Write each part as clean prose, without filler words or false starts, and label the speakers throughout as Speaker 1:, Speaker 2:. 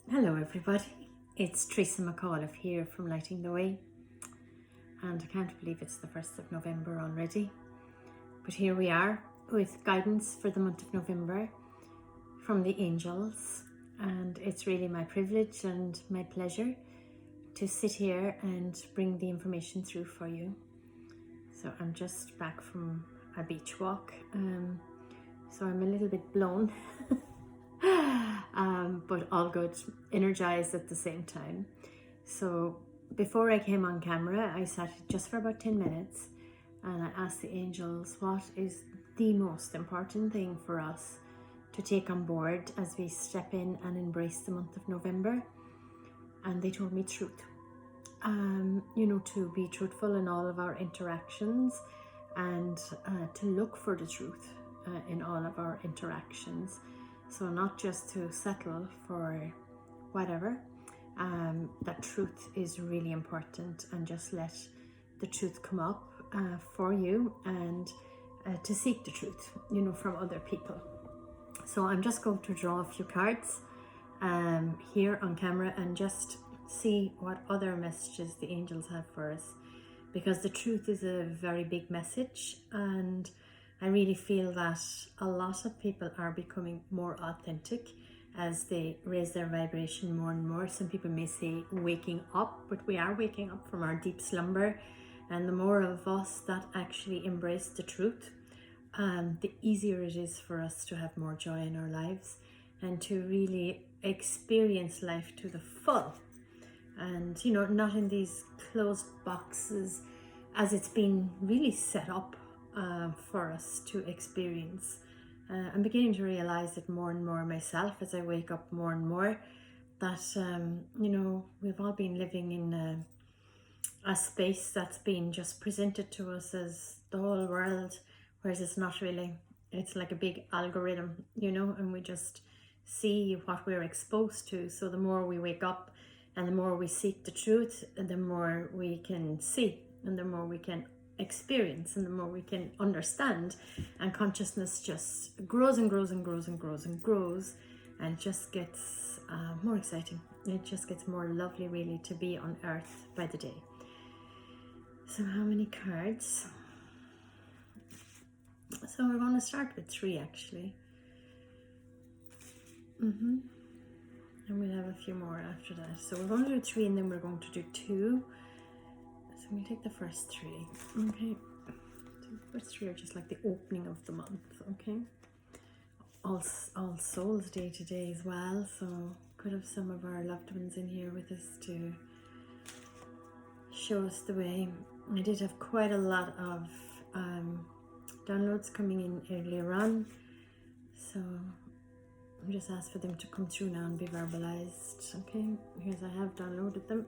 Speaker 1: Hello everybody, it's Therese and Auliffe here from Lighting the Way, and I can't believe it's the 1st of November already, but here we are with guidance for the month of November from the angels, and it's really my privilege and my pleasure to sit here and bring the information through for you. So I'm just back from a beach walk, so I'm a little bit blown but all good, energized at the same time. So before I came on camera, I sat just for about 10 minutes and I asked the angels, what is the most important thing for us to take on board as we step in and embrace the month of November? And they told me truth. To be truthful in all of our interactions and to look for the truth in all of our interactions. So not just to settle for whatever, that truth is really important, and just let the truth come up for you, and to seek the truth, from other people. So I'm just going to draw a few cards here on camera and just see what other messages the angels have for us, because the truth is a very big message, and I really feel that a lot of people are becoming more authentic as they raise their vibration more and more. Some people may say waking up, but we are waking up from our deep slumber, and the more of us that actually embrace the truth, the easier it is for us to have more joy in our lives and to really experience life to the full, and not in these closed boxes as it's been really set up for us to experience. I'm beginning to realize it more and more myself as I wake up more and more, that we've all been living in a space that's been just presented to us as the whole world, whereas it's not really. It's like a big algorithm, and we just see what we're exposed to. So the more we wake up and the more we seek the truth, the more we can see and the more we can experience and the more we can understand, and consciousness just grows and grows and grows and grows and grows, and it just gets more exciting. It just gets more lovely, really, to be on earth by the day. So how many cards? So we're going to start with 3 actually, and we'll have a few more after that. So we're going to do 3 and then we're going to do 2. So we'll take the first 3, okay? So the first 3 are just like the opening of the month, okay? All Souls Day today as well, so could have some of our loved ones in here with us to show us the way. I did have quite a lot of downloads coming in earlier on, so I just asked for them to come through now and be verbalized, okay? Here's, I have downloaded them.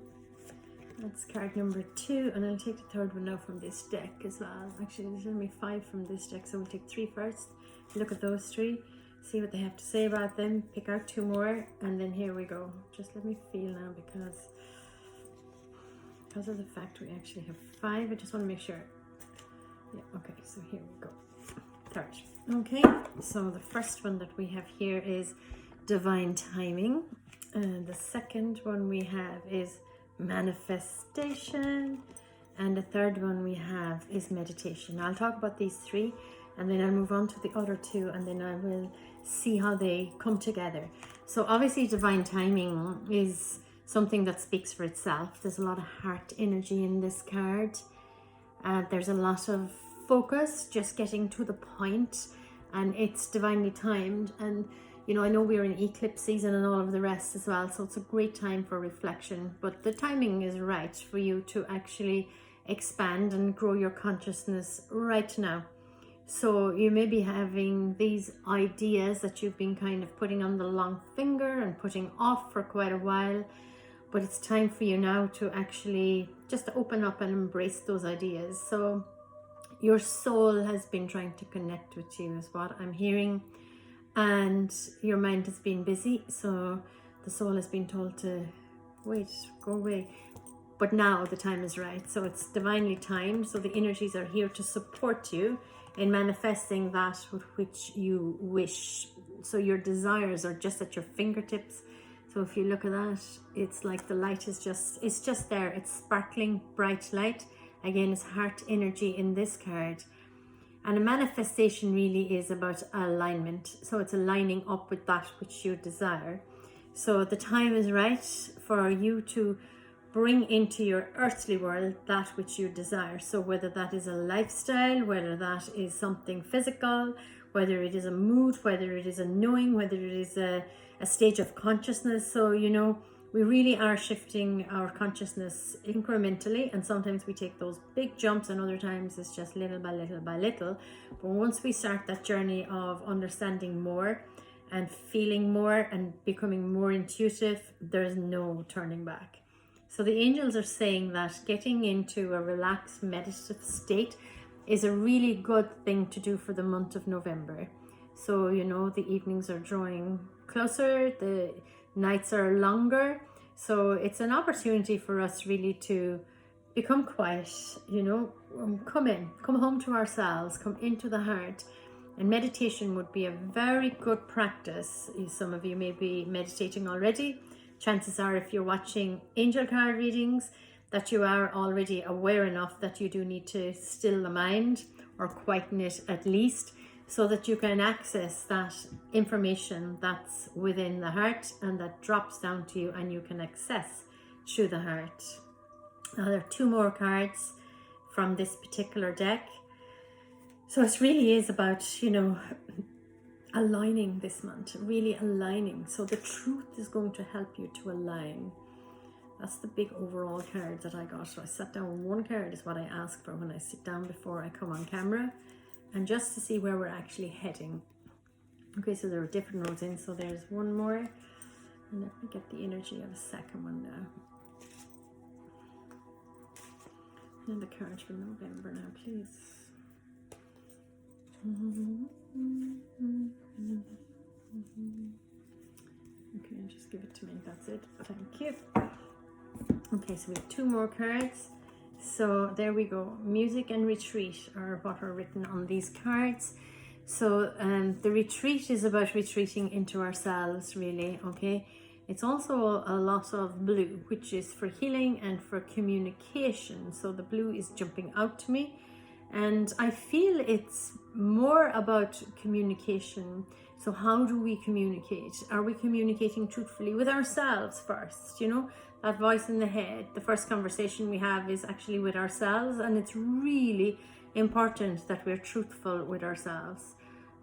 Speaker 1: That's card number 2, and I'll take the 3rd one now from this deck as well. Actually, there's only 5 from this deck, so we'll take 3 first. Look at those 3, see what they have to say about them, pick out 2 more, and then here we go. Just let me feel now, because of the fact we actually have 5, I just want to make sure. Yeah, okay, so here we go. 3rd. Okay, so the first one that we have here is divine timing, and the 2nd one we have is manifestation, and the 3rd one we have is meditation. I'll talk about these 3 and then I'll move on to the other 2, and then I will see how they come together. So obviously divine timing is something that speaks for itself. There's a lot of heart energy in this card. There's a lot of focus, just getting to the point, and it's divinely timed. And I know we're in eclipse season and all of the rest as well, so it's a great time for reflection, but the timing is right for you to actually expand and grow your consciousness right now. So you may be having these ideas that you've been kind of putting on the long finger and putting off for quite a while, but it's time for you now to actually just open up and embrace those ideas. So your soul has been trying to connect with you, is what I'm hearing, and your mind has been busy, so the soul has been told to wait, go away. But now the time is right, so it's divinely timed. So the energies are here to support you in manifesting that with which you wish. So your desires are just at your fingertips. So So if you look at that, it's like the light is it's just there. It's sparkling bright light. Again, it's heart energy in this card. And a manifestation really is about alignment. So it's aligning up with that which you desire. So the time is right for you to bring into your earthly world that which you desire. So whether that is a lifestyle, whether that is something physical, whether it is a mood, whether it is a knowing, whether it is a stage of consciousness. So, you know, we really are shifting our consciousness incrementally, and sometimes we take those big jumps and other times it's just little by little by little. But once we start that journey of understanding more and feeling more and becoming more intuitive, there's no turning back. So the angels are saying that getting into a relaxed meditative state is a really good thing to do for the month of November. So, you know, the evenings are drawing closer, the nights are longer. So it's an opportunity for us really to become quiet, you know, come home to ourselves, come into the heart. And meditation would be a very good practice. Some of you may be meditating already. Chances are, if you're watching angel card readings, that you are already aware enough that you do need to still the mind or quieten it at least, so that you can access that information that's within the heart and that drops down to you and you can access through the heart. Now there are 2 more cards from this particular deck. So it really is about, you know, aligning this month, really aligning. So the truth is going to help you to align. That's the big overall card that I got. So I sat down, 1 card is what I ask for when I sit down before I come on camera, and just to see where we're actually heading. Okay, so there are different roads in, so there's 1 more, and let me get the energy of a second one now. And the card for November now, please. Okay, just give it to me, that's it, thank you. Okay, so we have 2 more cards. So there we go. Music and retreat are what are written on these cards. So the retreat is about retreating into ourselves, really, okay? It's also a lot of blue, which is for healing and for communication. So the blue is jumping out to me. And I feel it's more about communication. So how do we communicate? Are we communicating truthfully with ourselves first? You know, that voice in the head, the first conversation we have is actually with ourselves, and it's really important that we're truthful with ourselves.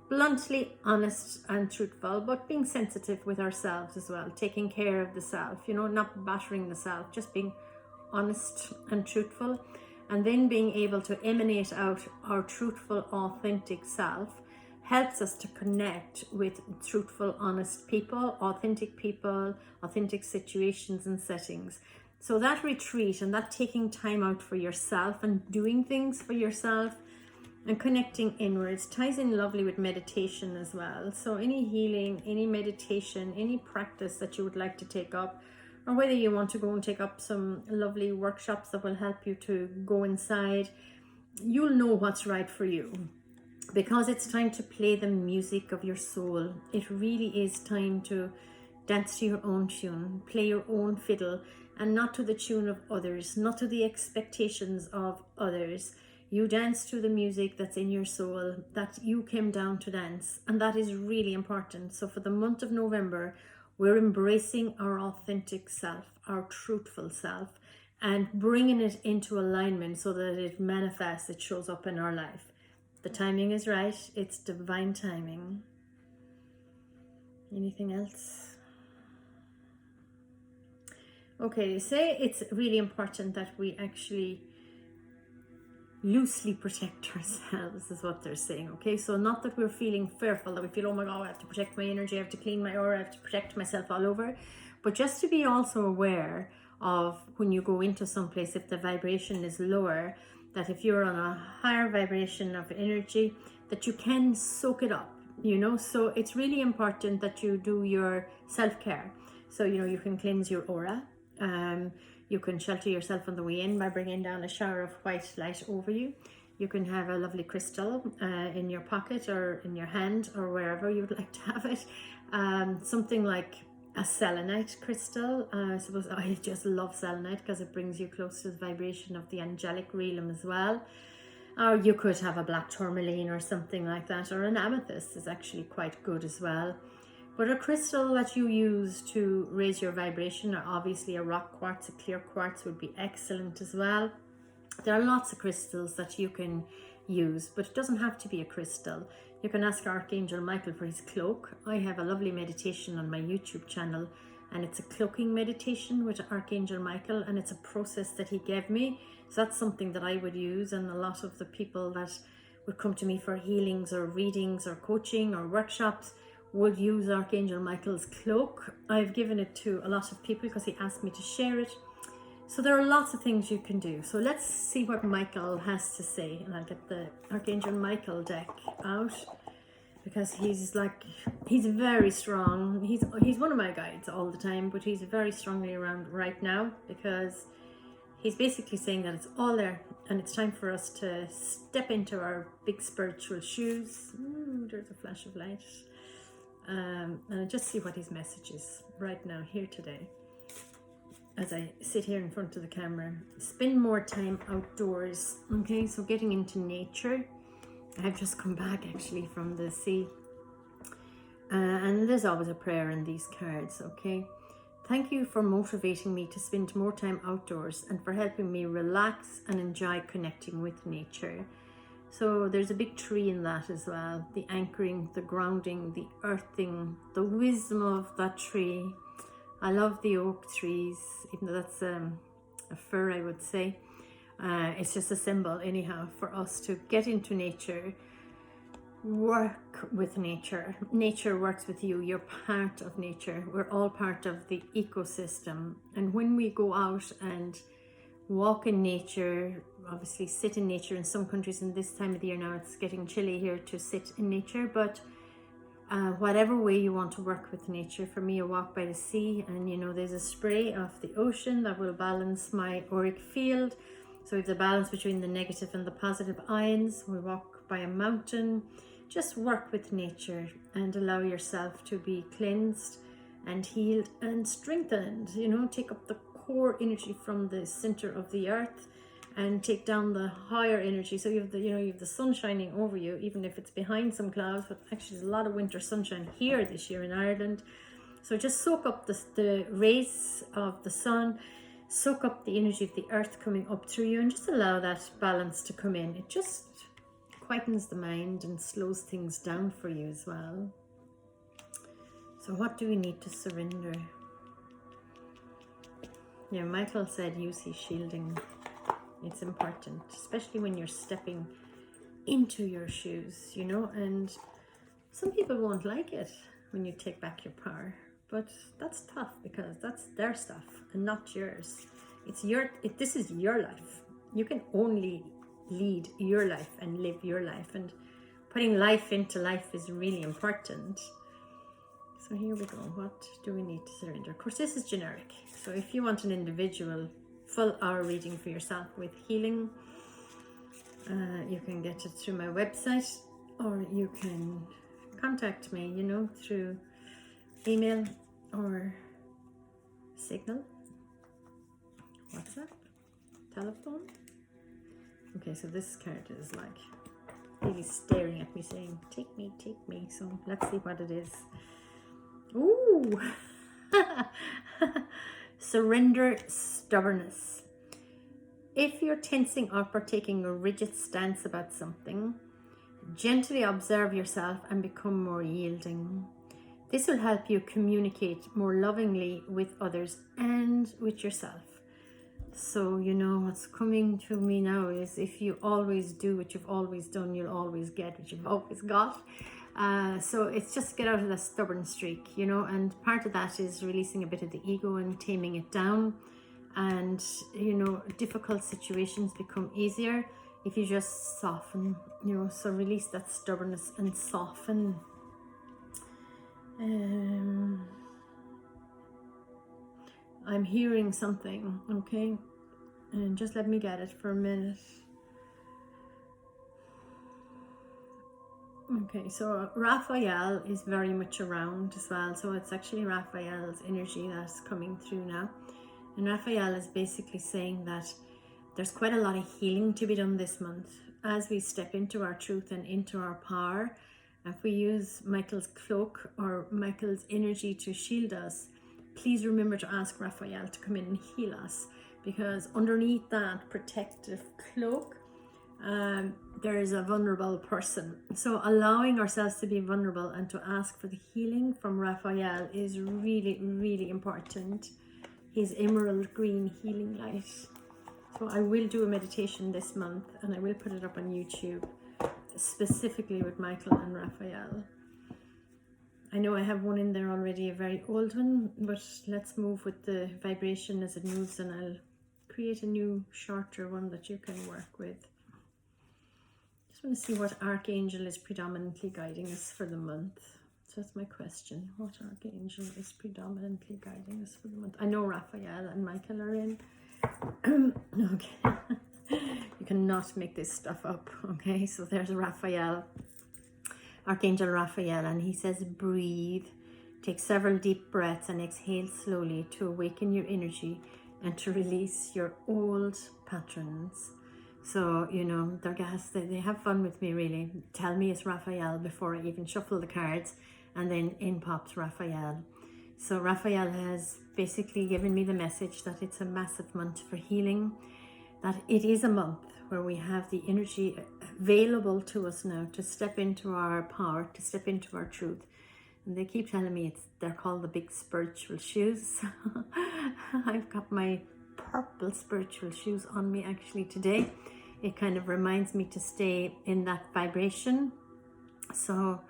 Speaker 1: Bluntly honest and truthful, but being sensitive with ourselves as well, taking care of the self, you know, not battering the self, just being honest and truthful, and then being able to emanate out our truthful, authentic self helps us to connect with truthful, honest people, authentic situations and settings. So that retreat and that taking time out for yourself and doing things for yourself and connecting inwards ties in lovely with meditation as well. So any healing, any meditation, any practice that you would like to take up, or whether you want to go and take up some lovely workshops that will help you to go inside, you'll know what's right for you. Because it's time to play the music of your soul. It really is time to dance to your own tune, play your own fiddle, and not to the tune of others, not to the expectations of others. You dance to the music that's in your soul, that you came down to dance, and that is really important. So for the month of November, we're embracing our authentic self, our truthful self, and bringing it into alignment so that it manifests, it shows up in our life. The timing is right. It's divine timing. Anything else? Okay, they say it's really important that we actually loosely protect ourselves, is what they're saying. Okay, so not that we're feeling fearful, that we feel, oh my God, I have to protect my energy, I have to clean my aura, I have to protect myself all over. But just to be also aware of when you go into some place, if the vibration is lower, that if you're on a higher vibration of energy, that you can soak it up, you know. So it's really important that you do your self-care. So, you know, you can cleanse your aura. You can shelter yourself on the way in by bringing down a shower of white light over you. You can have a lovely crystal in your pocket or in your hand or wherever you would like to have it. Something like a selenite crystal. I suppose I just love selenite because it brings you close to the vibration of the angelic realm as well. Or you could have a black tourmaline or something like that, or an amethyst is actually quite good as well. But a crystal that you use to raise your vibration, or obviously a rock quartz, a clear quartz would be excellent as well. There are lots of crystals that you can use, but it doesn't have to be a crystal. You can ask Archangel Michael for his cloak. I have a lovely meditation on my YouTube channel, and it's a cloaking meditation with Archangel Michael, and it's a process that he gave me. So that's something that I would use, and a lot of the people that would come to me for healings or readings or coaching or workshops would use Archangel Michael's cloak. I've given it to a lot of people because he asked me to share it. So there are lots of things you can do. So let's see what Michael has to say, and I'll get the Archangel Michael deck out because he's very strong. He's one of my guides all the time, but he's very strongly around right now because he's basically saying that it's all there and it's time for us to step into our big spiritual shoes. Ooh, there's a flash of light. And I'll just see what his message is right now here today. As I sit here in front of the camera, spend more time outdoors. Okay, so getting into nature. I've just come back actually from the sea. And there's always a prayer in these cards, okay? Thank you for motivating me to spend more time outdoors and for helping me relax and enjoy connecting with nature. So there's a big tree in that as well. The anchoring, the grounding, the earthing, the wisdom of that tree. I love the oak trees, even though that's a fir, I would say. It's just a symbol anyhow for us to get into nature, work with nature. Nature works with you. You're part of nature. We're all part of the ecosystem. And when we go out and walk in nature, obviously sit in nature, in some countries in this time of the year now it's getting chilly here to sit in nature, but whatever way you want to work with nature. For me, a walk by the sea, and you know, there's a spray of the ocean that will balance my auric field. So we have the balance between the negative and the positive ions. We walk by a mountain. Just work with nature and allow yourself to be cleansed and healed and strengthened. You know, take up the core energy from the center of the earth and take down the higher energy. So you have the sun shining over you, even if it's behind some clouds. But actually, there's a lot of winter sunshine here this year in Ireland. So just soak up the rays of the sun, soak up the energy of the earth coming up through you, and just allow that balance to come in. It just quietens the mind and slows things down for you as well. So what do we need to surrender? Yeah, Michael said use his shielding. It's important, especially when you're stepping into your shoes, you know, and some people won't like it when you take back your power, but that's tough because that's their stuff and not yours. This is your life. You can only lead your life and live your life, and putting life into life is really important. So here we go. What do we need to surrender? Of course, this is generic. So if you want an individual full hour reading for yourself with healing, you can get it through my website, or you can contact me, you know, through email or Signal, WhatsApp, telephone. Okay, so this card is like really staring at me saying, take me, take me. So let's see what it is. Ooh! Surrender stubbornness. If you're tensing up or taking a rigid stance about something, gently observe yourself and become more yielding. This will help you communicate more lovingly with others and with yourself. So, you know, what's coming to me now is if you always do what you've always done, you'll always get what you've always got. So it's just get out of that stubborn streak, you know, and part of that is releasing a bit of the ego and taming it down. And, you know, difficult situations become easier if you just soften, you know, so release that stubbornness and soften. I'm hearing something, okay? And just let me get it for a minute. Okay, so Raphael is very much around as well. So it's actually Raphael's energy that's coming through now. And Raphael is basically saying that there's quite a lot of healing to be done this month as we step into our truth and into our power. If we use Michael's cloak or Michael's energy to shield us, please remember to ask Raphael to come in and heal us, because underneath that protective cloak, there is a vulnerable person. So allowing ourselves to be vulnerable and to ask for the healing from Raphael is really, really important. His emerald green healing light. So I will do a meditation this month, and I will put it up on YouTube, specifically with Michael and Raphael. I know I have one in there already, a very old one, but let's move with the vibration as it moves, and I'll create a new shorter one that you can work with. Just want to see what Archangel is predominantly guiding us for the month. So that's my question. What Archangel is predominantly guiding us for the month? I know Raphael and Michael are in. Okay. You cannot make this stuff up. Okay, so there's Raphael, Archangel Raphael, and he says breathe, take several deep breaths and exhale slowly to awaken your energy and to release your old patterns. So, you know, their guests, they have fun with me, really. Tell me it's Raphael before I even shuffle the cards, and then in pops Raphael. So Raphael has basically given me the message that it's a massive month for healing, that it is a month where we have the energy available to us now to step into our power, to step into our truth. And they keep telling me they're called the big spiritual shoes. I've got my purple spiritual shoes on me actually today. It kind of reminds me to stay in that vibration. So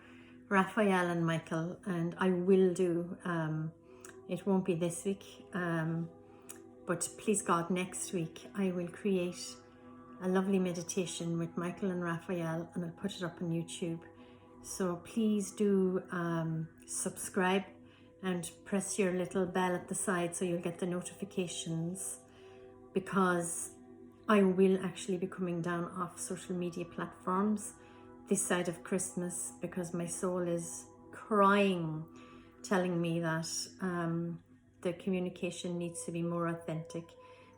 Speaker 1: Raphael and Michael, and I will do, it won't be this week, but please God, next week I will create a lovely meditation with Michael and Raphael, and I'll put it up on YouTube. So please do subscribe and press your little bell at the side so you'll get the notifications, because I will actually be coming down off social media platforms this side of Christmas, because my soul is crying, telling me that the communication needs to be more authentic.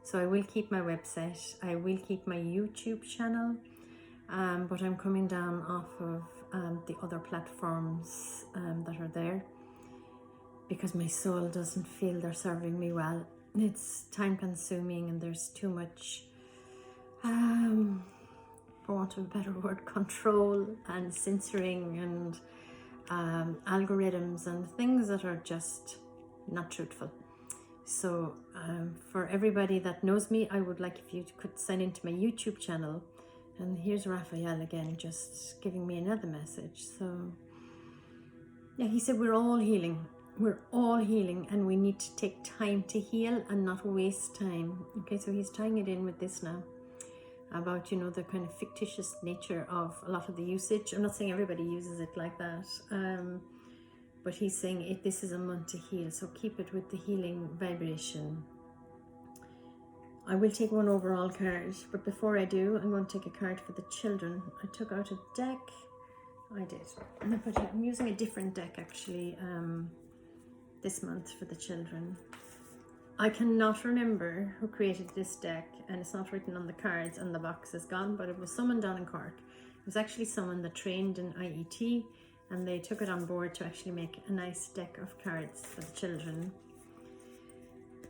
Speaker 1: So I will keep my website, I will keep my YouTube channel, but I'm coming down off of the other platforms that are there, because my soul doesn't feel they're serving me well. It's time consuming, and there's too much, for want of a better word, control and censoring and algorithms and things that are just not truthful. So for everybody that knows me, I would like if you could sign into my YouTube channel. And here's Raphael again, just giving me another message. So yeah, he said we're all healing. We're all healing, and we need to take time to heal and not waste time. Okay, so he's tying it in with this now, about, you know, the kind of fictitious nature of a lot of the usage. I'm not saying everybody uses it like that, but he's saying this is a month to heal, so keep it with the healing vibration. I will take one overall card, but before I do, I'm going to take a card for the children. I took out a deck. I did. I'm using a different deck actually this month for the children. I cannot remember who created this deck, and it's not written on the cards, and the box is gone, but it was someone down in Cork. It was actually someone that trained in IET, and they took it on board to actually make a nice deck of cards for the children.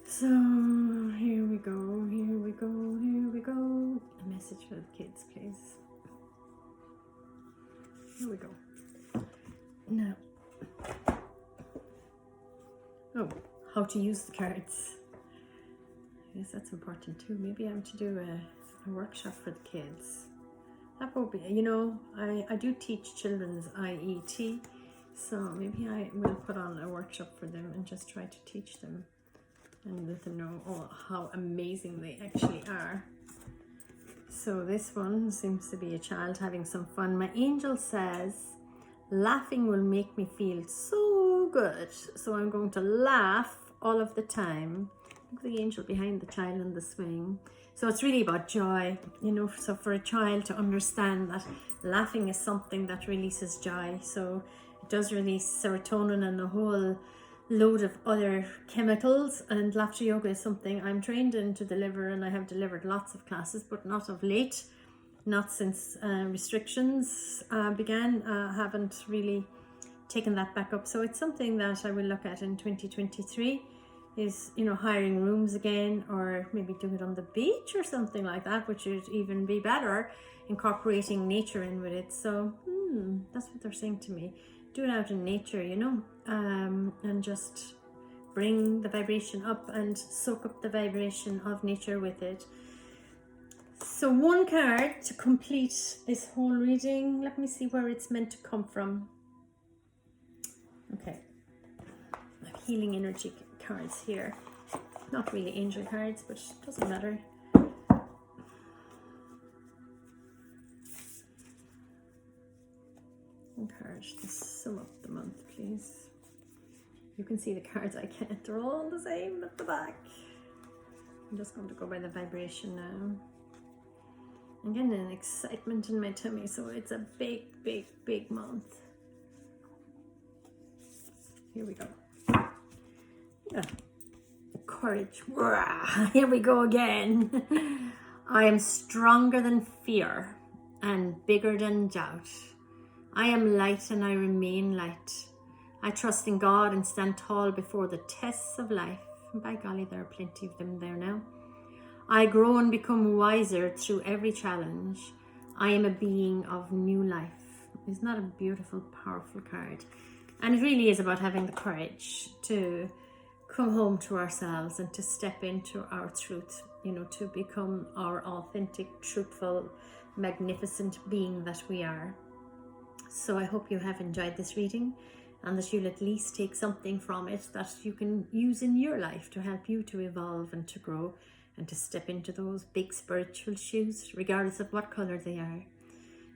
Speaker 1: So here we go, here we go, here we go. A message for the kids, please. Here we go. Now, oh, how to use the cards. Yes, that's important too. Maybe I'm to do a workshop for the kids. That will be, you know, I do teach children's IET, so maybe I will put on a workshop for them and just try to teach them and let them know how amazing they actually are. So this one seems to be a child having some fun. My angel says, laughing will make me feel so good. So I'm going to laugh all of the time Look at the angel behind the child in the swing. So it's really about joy, you know, so for a child to understand that laughing is something that releases joy. So it does release serotonin and a whole load of other chemicals, and laughter yoga is something I'm trained in to deliver, and I have delivered lots of classes, but not of late, not since restrictions began. Haven't really taken that back up. So it's something that I will look at in 2023, is, you know, hiring rooms again, or maybe doing it on the beach or something like that, which would even be better, incorporating nature in with it. So that's what they're saying to me. Do it out in nature, you know, and just bring the vibration up and soak up the vibration of nature with it. So one card to complete this whole reading. Let me see where it's meant to come from. Okay, I have healing energy cards here. Not really angel cards, but it doesn't matter. One card to sum up the month, please. You can see the cards, I can't. They're all the same at the back. I'm just going to go by the vibration now. I'm getting an excitement in my tummy, so it's a big, big, big month. Here we go. Yeah. Courage. Here we go again. I am stronger than fear and bigger than doubt. I am light and I remain light. I trust in God and stand tall before the tests of life. By golly, there are plenty of them there now. I grow and become wiser through every challenge. I am a being of new life. Isn't that a beautiful, powerful card? And it really is about having the courage to come home to ourselves and to step into our truth, you know, to become our authentic, truthful, magnificent being that we are. So I hope you have enjoyed this reading, and that you'll at least take something from it that you can use in your life to help you to evolve and to grow and to step into those big spiritual shoes, regardless of what color they are.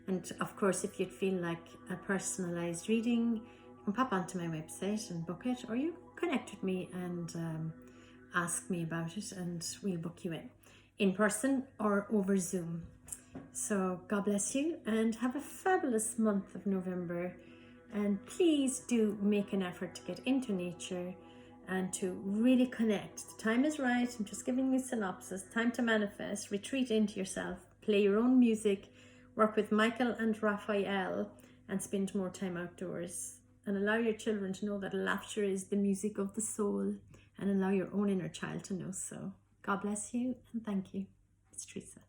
Speaker 1: And of course, if you'd feel like a personalized reading, you can pop onto my website and book it, or you connect with me and ask me about it, and we'll book you in person or over Zoom. So God bless you and have a fabulous month of November. And please do make an effort to get into nature and to really connect. The time is right. I'm just giving you a synopsis. Time to manifest. Retreat into yourself. Play your own music. Work with Michael and Raphael, and spend more time outdoors. And allow your children to know that laughter is the music of the soul, and allow your own inner child to know so. God bless you and thank you. It's Therese.